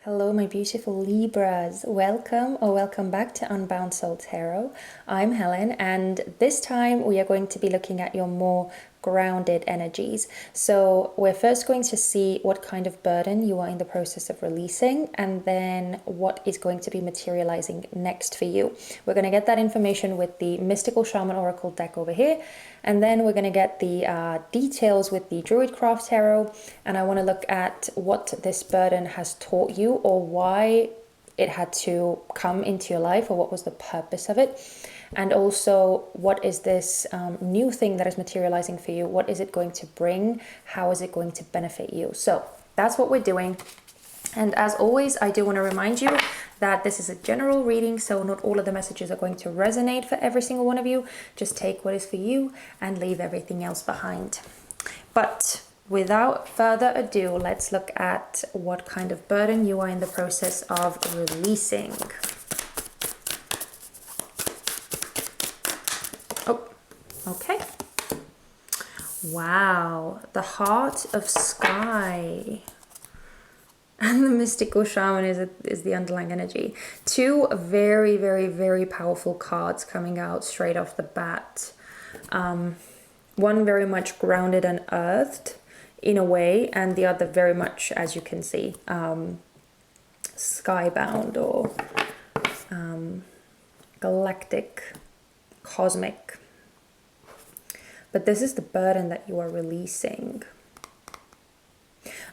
Hello, my beautiful Libras. Welcome or welcome back to Unbound Soul Tarot. I'm Helen, and this time we are going to be looking at your more grounded energies. So we're first going to see what kind of burden you are in the process of releasing, and then what is going to be materializing next for you. We're going to get that information with the Mystical Shaman Oracle deck over here, and then we're going to get the details with the Druidcraft Tarot, and I want to look at what this burden has taught you, or why it had to come into your life, or what was the purpose of it. And also, what is this new thing that is materializing for you? What is it going to bring? How is it going to benefit you? So that's what we're doing. And as always, I do want to remind you that this is a general reading, so not all of the messages are going to resonate for every single one of you. Just take what is for you and leave everything else behind. But without further ado, let's look at what kind of burden you are in the process of releasing. Oh, okay. Wow, the Heart of Sky. And the Mystical Shaman is the underlying energy. Two very, very, very powerful cards coming out straight off the bat. One very much grounded and earthed in a way, and the other very much, as you can see, skybound or galactic, cosmic. But this is the burden that you are releasing.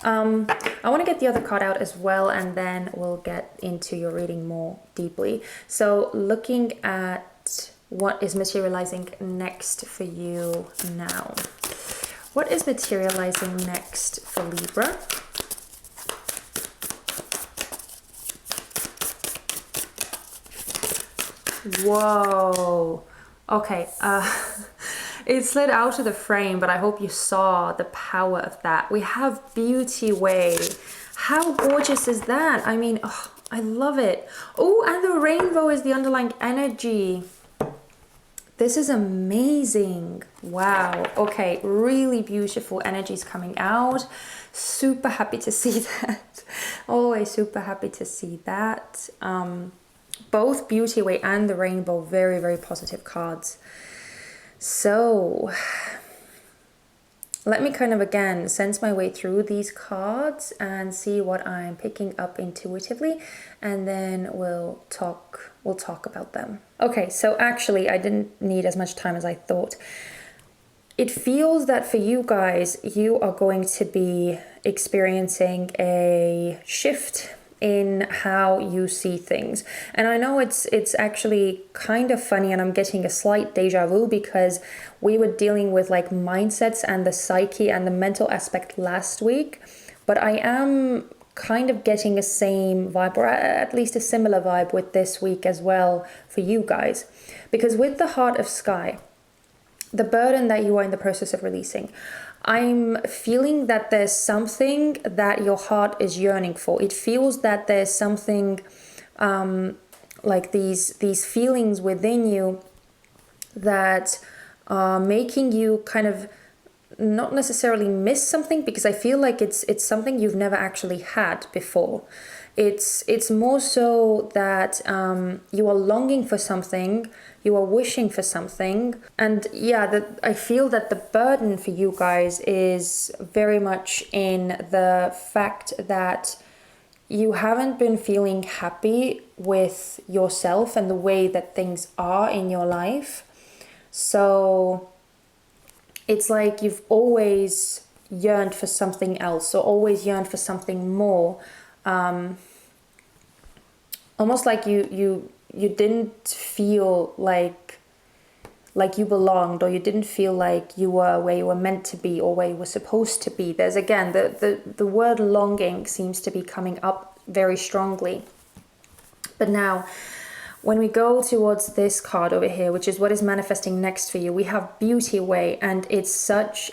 I want to get the other card out as well, and then we'll get into your reading more deeply. So looking at what is materializing next for you now. What is materializing next for Libra? Whoa. Okay. It slid out of the frame, but I hope you saw the power of that. We have Beauty Way. How gorgeous is that? I mean, oh, I love it. Oh, and the rainbow is the underlying energy. This is amazing. Wow. Okay, really beautiful energies coming out. Super happy to see that. Always super happy to see that. Both Beauty Way and the rainbow, very, very positive cards. So let me kind of again sense my way through these cards and see what I'm picking up intuitively, and then we'll talk about them. Okay, so actually I didn't need as much time as I thought. It feels that for you guys, you are going to be experiencing a shift in how you see things. And I know it's actually kind of funny, and I'm getting a slight deja vu because we were dealing with like mindsets and the psyche and the mental aspect last week, but I am kind of getting a same vibe, or at least a similar vibe with this week as well for you guys. Because with the Heart of Sky, the burden that you are in the process of releasing, I'm feeling that there's something that your heart is yearning for. It feels that there's something like these feelings within you that are making you kind of not necessarily miss something, because I feel like it's something you've never actually had before. It's more so that you are longing for something, you are wishing for something, and yeah, I feel that the burden for you guys is very much in the fact that you haven't been feeling happy with yourself and the way that things are in your life. So it's like you've always yearned for something else, or always yearned for something more. Almost like you didn't feel like you belonged, or you didn't feel like you were where you were meant to be, or where you were supposed to be. There's again the word longing seems to be coming up very strongly. But now when we go towards this card over here, which is what is manifesting next for you, we have Beauty Way, and it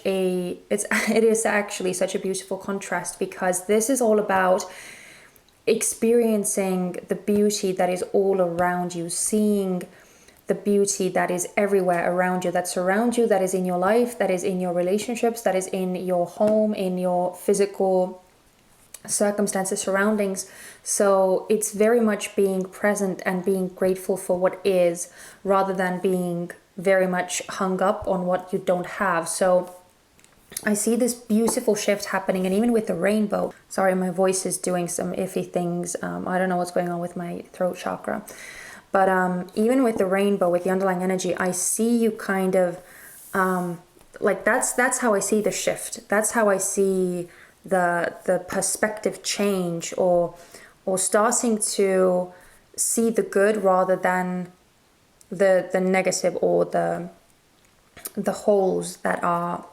is actually such a beautiful contrast, because this is all about experiencing the beauty that is all around you, seeing the beauty that is everywhere around you, that surrounds you, that is in your life, that is in your relationships, that is in your home, in your physical circumstances, surroundings. So it's very much being present and being grateful for what is, rather than being very much hung up on what you don't have. So I see this beautiful shift happening, and even with the rainbow. Sorry, my voice is doing some iffy things. I don't know what's going on with my throat chakra. But even with the rainbow, with the underlying energy, I see you kind of, like that's how I see the shift. That's how I see the perspective change, or starting to see the good rather than the negative, or the holes that are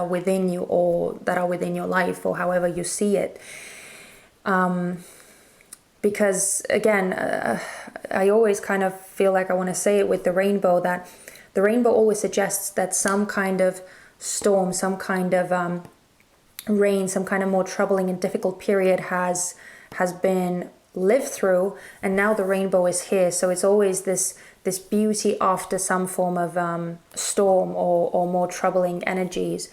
within you, or that are within your life, or however you see it. Because again, I always kind of feel like I want to say it with the rainbow, that the rainbow always suggests that some kind of storm, some kind of rain, some kind of more troubling and difficult period has been lived through, and now the rainbow is here. So it's always this beauty after some form of storm, or more troubling energies.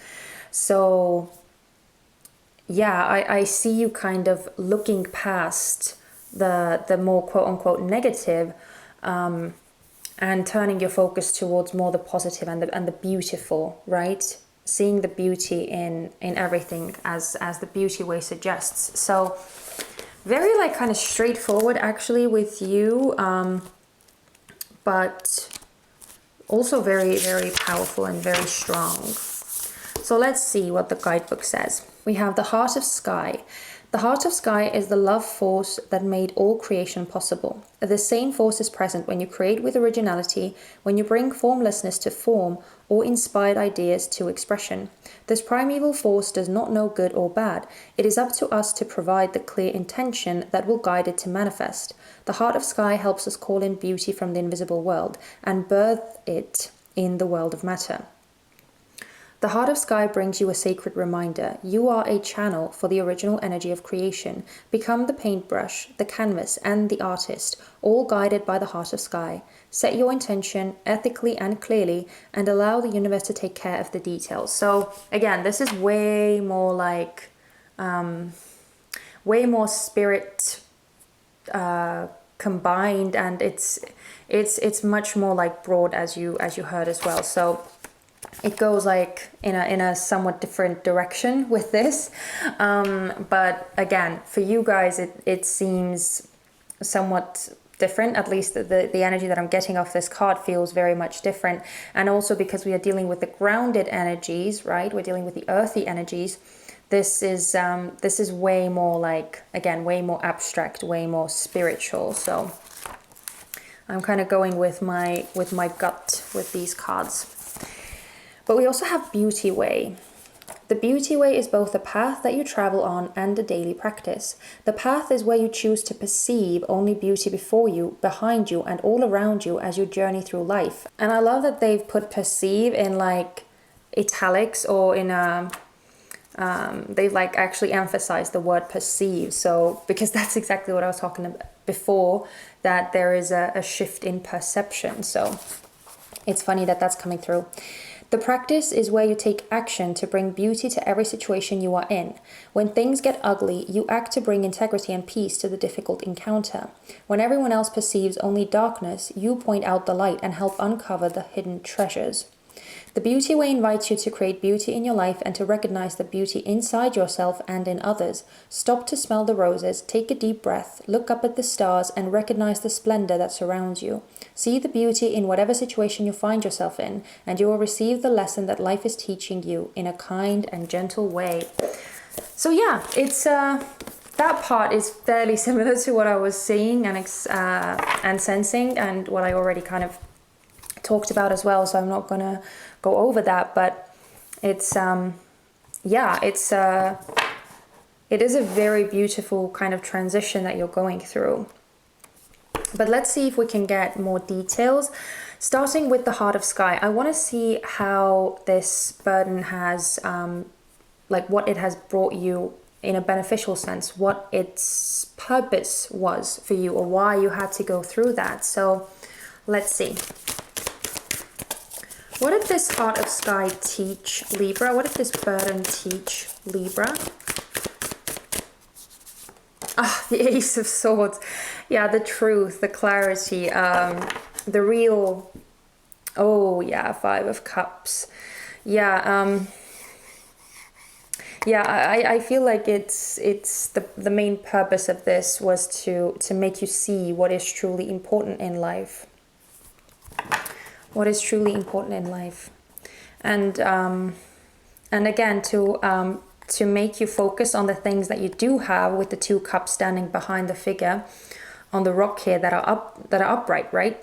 So yeah, I see you kind of looking past the more quote-unquote negative, and turning your focus towards more the positive and the beautiful, right? Seeing the beauty in everything, as the beauty way suggests. So very like kind of straightforward actually with you, but also very, very powerful and very strong. So let's see what the guidebook says. We have the Heart of Sky. The Heart of Sky is the love force that made all creation possible. The same force is present when you create with originality, when you bring formlessness to form, or inspired ideas to expression. This primeval force does not know good or bad. It is up to us to provide the clear intention that will guide it to manifest. The Heart of Sky helps us call in beauty from the invisible world and birth it in the world of matter. The Heart of Sky brings you a sacred reminder. You are a channel for the original energy of creation. Become the paintbrush, the canvas, and the artist, all guided by the Heart of Sky. Set your intention ethically and clearly, and allow the universe to take care of the details. So again, this is way more like, way more spirit combined, and it's much more like broad, as you heard as well. So it goes like in a somewhat different direction with this, but again, for you guys, it seems somewhat different. At least the energy that I'm getting off this card feels very much different. And also because we are dealing with the grounded energies, right? We're dealing with the earthy energies. This is way more like, again, way more abstract, way more spiritual. So I'm kind of going with my gut with these cards. But we also have Beauty Way. The Beauty Way is both a path that you travel on and a daily practice. The path is where you choose to perceive only beauty before you, behind you, and all around you as you journey through life. And I love that they've put perceive in like italics, or in they've like actually emphasized the word perceive. So, because that's exactly what I was talking about before, that there is a shift in perception. So it's funny that that's coming through. The practice is where you take action to bring beauty to every situation you are in. When things get ugly, you act to bring integrity and peace to the difficult encounter. When everyone else perceives only darkness, you point out the light and help uncover the hidden treasures. The Beauty Way invites you to create beauty in your life and to recognize the beauty inside yourself and in others. Stop to smell the roses, take a deep breath, look up at the stars, and recognize the splendor that surrounds you. See the beauty in whatever situation you find yourself in, and you will receive the lesson that life is teaching you in a kind and gentle way. So yeah, it's that part is fairly similar to what I was seeing and sensing, and what I already kind of talked about as well, so I'm not gonna go over that. But it's it is a very beautiful kind of transition that you're going through. But let's see if we can get more details, starting with the Heart of Sky. I want to see how this burden has like what it has brought you in a beneficial sense, what its purpose was for you, or why you had to go through that. So let's see. What did this Heart of Sky teach Libra? What did this burden teach Libra? Ah, the Ace of Swords. Yeah, the truth, the clarity, the real... Oh, yeah, Five of Cups. Yeah, yeah, I feel like it's the main purpose of this was to make you see what is truly important in life. What is truly important in life. And again, to make you focus on the things that you do have, with the Two Cups standing behind the figure on the rock here that are upright, right?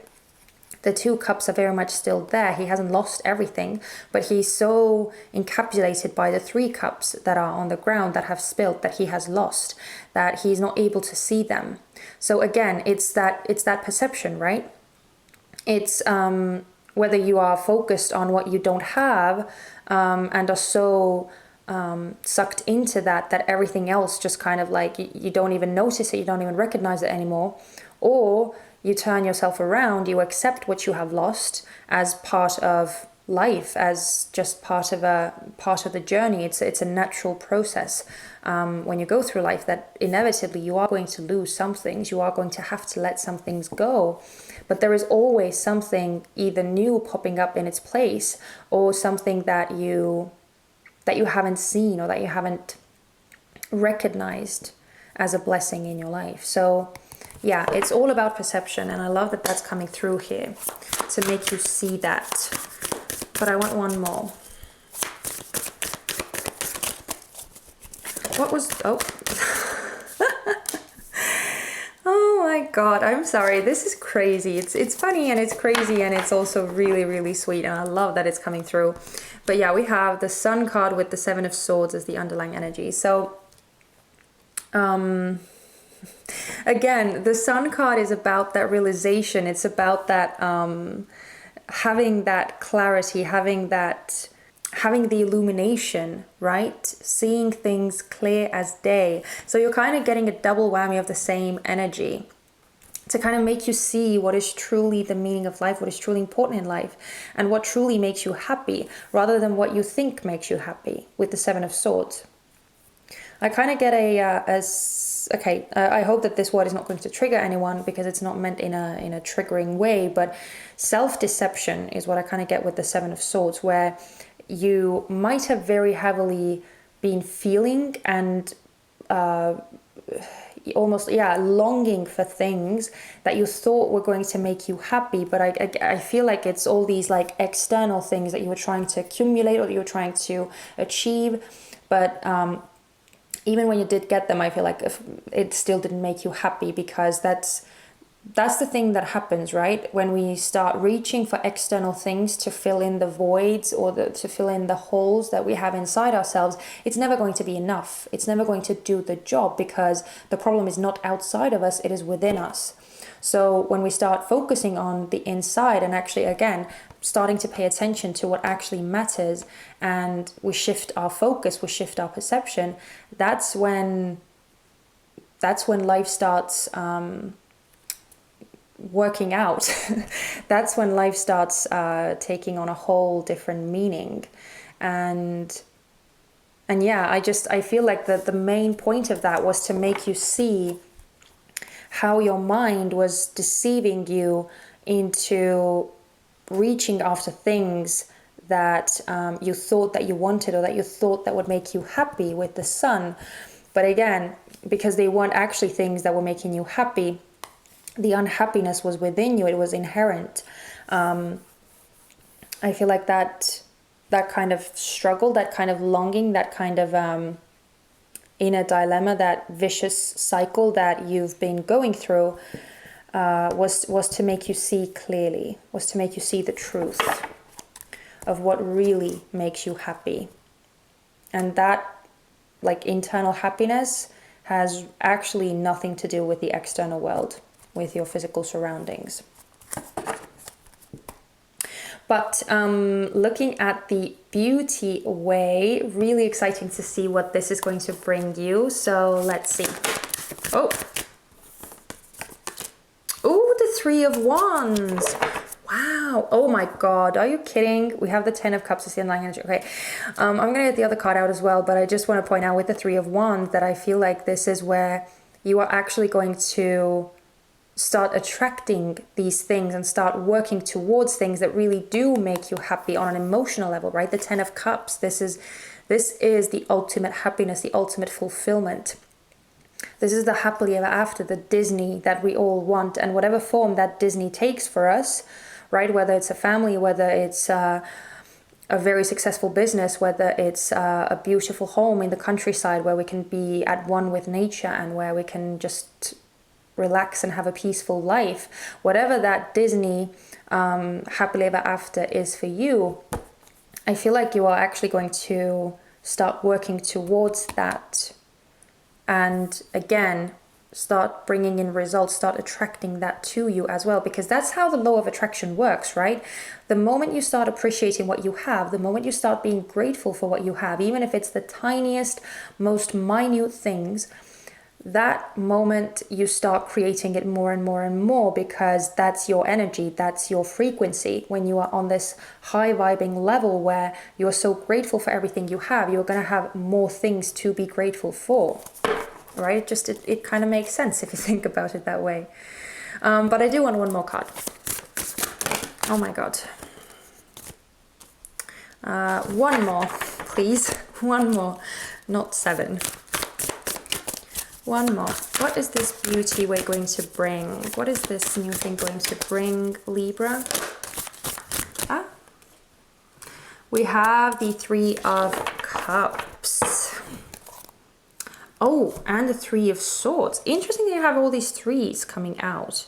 The Two Cups are very much still there. He hasn't lost everything, but he's so encapsulated by the Three Cups that are on the ground, that have spilled, that he has lost, that he's not able to see them. So again, it's that perception, right? It's whether you are focused on what you don't have, and are so sucked into that everything else just kind of like you don't even notice it, you don't even recognize it anymore, or you turn yourself around, you accept what you have lost as part of life, as just part of the journey. It's a natural process when you go through life, that inevitably you are going to lose some things, you are going to have to let some things go, but there is always something either new popping up in its place, or something that you haven't seen, or that you haven't recognized as a blessing in your life. So yeah, it's all about perception, and I love that that's coming through here to make you see that. But I want one more. What was... Oh. Oh my god, I'm sorry. This is crazy. It's funny, and it's crazy, and it's also really, really sweet, and I love that it's coming through. But yeah, we have the Sun card with the Seven of Swords as the underlying energy. So again, the Sun card is about that realization. It's about that having that clarity, having the illumination, right? Seeing things clear as day. So you're kind of getting a double whammy of the same energy, to kind of make you see what is truly the meaning of life, what is truly important in life, and what truly makes you happy, rather than what you think makes you happy, with the Seven of Swords. I kind of get I hope that this word is not going to trigger anyone, because it's not meant in a triggering way, but self-deception is what I kind of get with the Seven of Swords, where you might have very heavily been feeling and almost longing for things that you thought were going to make you happy, but I feel like it's all these like external things that you were trying to accumulate, or that you were trying to achieve, but even when you did get them, I feel like it still didn't make you happy, because that's the thing that happens, right? When we start reaching for external things to fill in the voids, or to fill in the holes that we have inside ourselves, it's never going to be enough. It's never going to do the job, because the problem is not outside of us, it is within us. So when we start focusing on the inside, and actually, again, starting to pay attention to what actually matters, and we shift our focus, we shift our perception, that's when life starts working out. That's when life starts taking on a whole different meaning. And yeah, I feel like the main point of that was to make you see how your mind was deceiving you into reaching after things that you thought that you wanted, or that you thought that would make you happy, with the Sun. But again, because they weren't actually things that were making you happy, the unhappiness was within you, it was inherent. I feel like that kind of struggle, that kind of longing, that kind of inner dilemma, that vicious cycle that you've been going through, was to make you see clearly, was to make you see the truth of what really makes you happy. And that, like, internal happiness has actually nothing to do with the external world, with your physical surroundings. But looking at the beauty way, really exciting to see what this is going to bring you. So let's see. Oh, the Three of Wands. Wow. Oh my God. Are you kidding? We have the Ten of Cups as the underlying energy. Okay. I'm going to get the other card out as well, but I just want to point out with the Three of Wands that I feel like this is where you are actually going to start attracting these things and start working towards things that really do make you happy on an emotional level, right? The 10 of Cups, this is the ultimate happiness, the ultimate fulfillment. This is the happily ever after, the Disney that we all want, and whatever form that Disney takes for us, right? Whether it's a family, whether it's a very successful business, whether it's a beautiful home in the countryside where we can be at one with nature and where we can just relax and have a peaceful life, whatever that Disney happily ever after is for you, I feel like you are actually going to start working towards that. And again, start bringing in results, start attracting that to you as well, because that's how the law of attraction works, right? The moment you start appreciating what you have, the moment you start being grateful for what you have, even if it's the tiniest, most minute things, that moment you start creating it more and more and more, because that's your energy, that's your frequency. When you are on this high vibing level where you're so grateful for everything you have, you're going to have more things to be grateful for, right? It kind of makes sense if you think about it that way. But I do want one more card. Oh my god. One more, please. One more, not 7. One more. What is this beauty we're going to bring? What is this new thing going to bring, Libra? Ah, we have the 3 of Cups. Oh, and the 3 of Swords. Interesting that you have all these 3s coming out.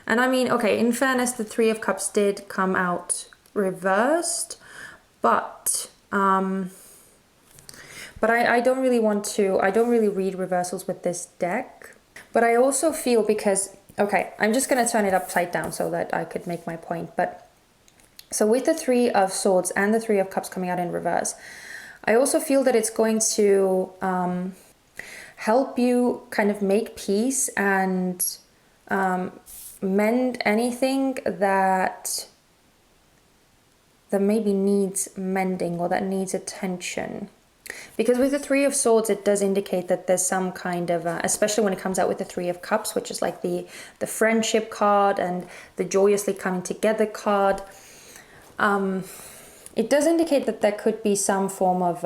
And I mean, okay, in fairness, the 3 of Cups did come out reversed, but I don't really want to, I don't really read reversals with this deck. But I also feel because, okay, I'm just going to turn it upside down so that I could make my point. But so with the 3 of Swords and the 3 of Cups coming out in reverse, I also feel that it's going to help you kind of make peace and mend anything that maybe needs mending or that needs attention. Because with the 3 of Swords, it does indicate that there's some kind of, especially when it comes out with the 3 of Cups, which is like the friendship card and the joyously coming together card. It does indicate that there could be some form of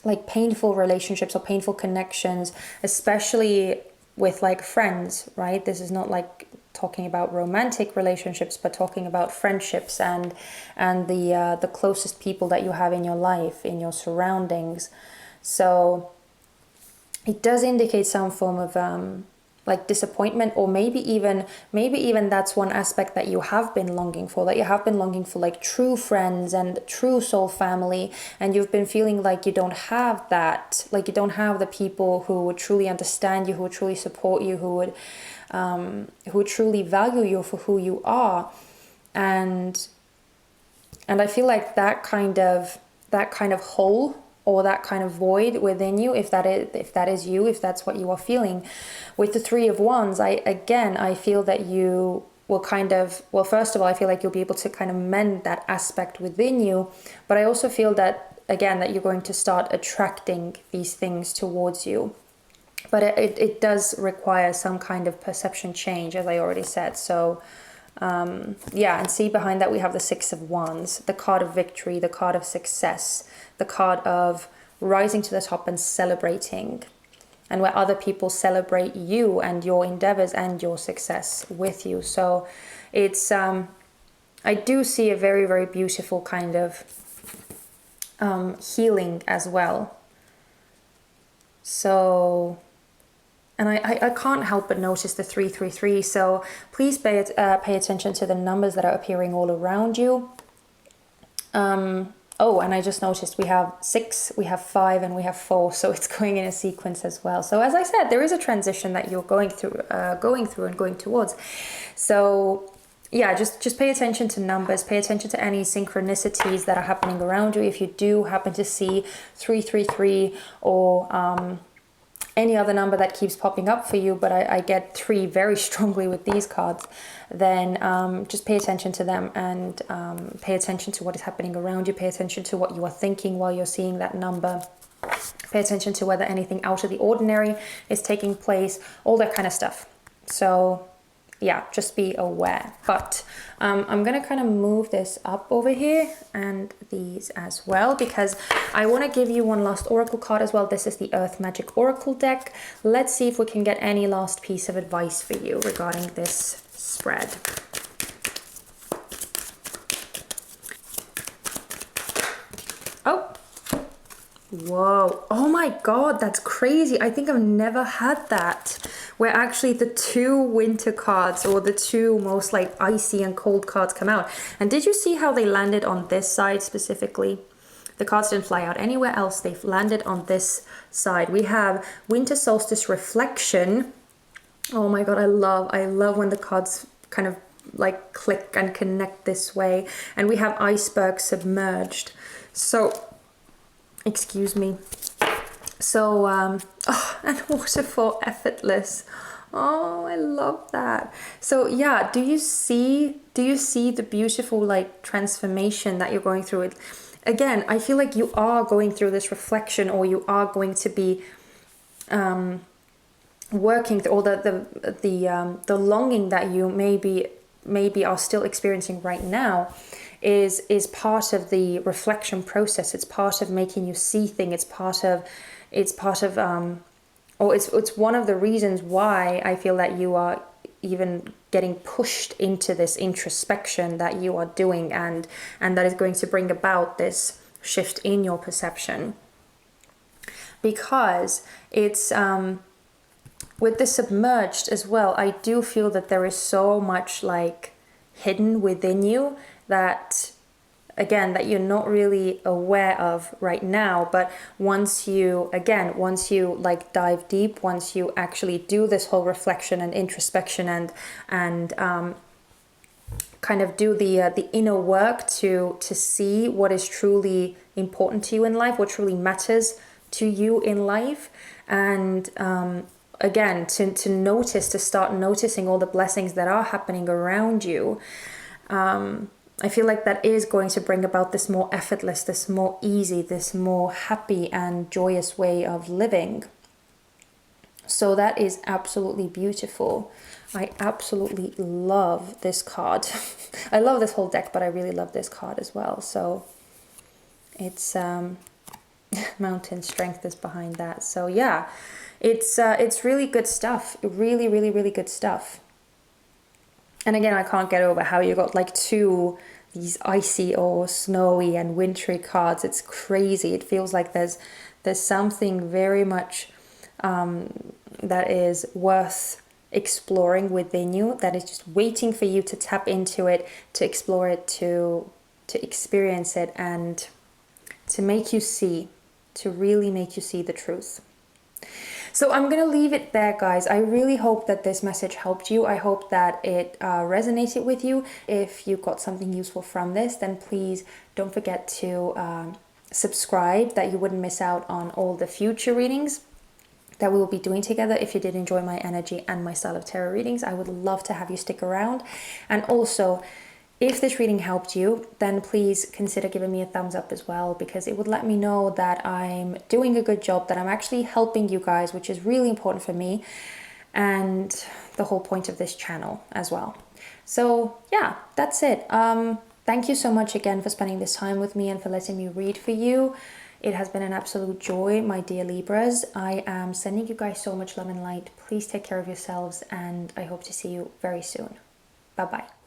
like painful relationships or painful connections, especially with like friends, right? This is not like talking about romantic relationships, but talking about friendships and the closest people that you have in your life, in your surroundings. So it does indicate some form of like disappointment, or maybe even that's one aspect that you have been longing for, like true friends and true soul family, and you've been feeling like you don't have that, like you don't have the people who would truly understand you, who would truly support you, who would truly value you for who you are. And I feel like that kind of hole or that kind of void within you, if that is you, if that's what you are feeling with the 3 of Wands, I feel that you will kind of, well, first of all, I feel like you'll be able to kind of mend that aspect within you, but I also feel that, again, that you're going to start attracting these things towards you. But it does require some kind of perception change, as I already said. So yeah, and see behind that we have the 6 of Wands, the card of victory, the card of success, the card of rising to the top and celebrating, and where other people celebrate you and your endeavors and your success with you. So it's I do see a very, very beautiful kind of healing as well. So, and I can't help but notice the 333. So please pay attention to the numbers that are appearing all around you. Oh, and I just noticed we have 6, we have 5, and we have 4. So it's going in a sequence as well. So as I said, there is a transition that you're going through and going towards. So yeah, just pay attention to numbers, pay attention to any synchronicities that are happening around you. If you do happen to see 333 or any other number that keeps popping up for you, but I get 3 very strongly with these cards, then just pay attention to them and pay attention to what is happening around you. Pay attention to what you are thinking while you're seeing that number. Pay attention to whether anything out of the ordinary is taking place, all that kind of stuff. So yeah, just be aware. But I'm gonna kind of move this up over here and these as well, because I want to give you one last oracle card as well. This is the Earth Magic Oracle deck. Let's see if we can get any last piece of advice for you regarding this spread. Oh, whoa, oh my god, that's crazy. I think I've never had that, where actually the two winter cards, or the two most like icy and cold cards, come out. And did you see how they landed on this side specifically? The cards didn't fly out anywhere else, they've landed on this side. We have Winter Solstice Reflection. Oh my god, I love when the cards kind of like click and connect this way. And we have Iceberg Submerged. So, excuse me. So, oh, and Waterfall Effortless. Oh, I love that. So yeah, do you see the beautiful like transformation that you're going through? It again, I feel like you are going through this reflection, or you are going to be working through all the longing that you maybe are still experiencing right now. Is part of the reflection process. It's part of making you see things. It's part of or it's one of the reasons why I feel that you are even getting pushed into this introspection that you are doing, and that is going to bring about this shift in your perception. Because it's with the submerged as well, I do feel that there is so much like hidden within you that, again, that you're not really aware of right now. But once you like dive deep, once you actually do this whole reflection and introspection and kind of do the inner work to see what is truly important to you in life, what truly matters to you in life, and again, to start noticing all the blessings that are happening around you, I feel like that is going to bring about this more effortless, this more easy, this more happy and joyous way of living. So that is absolutely beautiful. I absolutely love this card. I love this whole deck, but I really love this card as well. So it's Mountain Strength is behind that. So yeah, it's really good stuff. Really, really, really good stuff. And again, I can't get over how you got like these icy or snowy and wintry cards. It's crazy. It feels like there's something very much that is worth exploring within you, that is just waiting for you to tap into it, to explore it, to experience it, and to make you see, to really make you see the truth. So I'm going to leave it there, guys. I really hope that this message helped you. I hope that it resonated with you. If you got something useful from this, then please don't forget to subscribe, that you wouldn't miss out on all the future readings that we will be doing together. If you did enjoy my energy and my style of tarot readings, I would love to have you stick around. And also, if this reading helped you, then please consider giving me a thumbs up as well, because it would let me know that I'm doing a good job, that I'm actually helping you guys, which is really important for me and the whole point of this channel as well. So yeah, that's it. Thank you so much again for spending this time with me and for letting me read for you. It has been an absolute joy, my dear Libras. I am sending you guys so much love and light. Please take care of yourselves, and I hope to see you very soon. Bye-bye.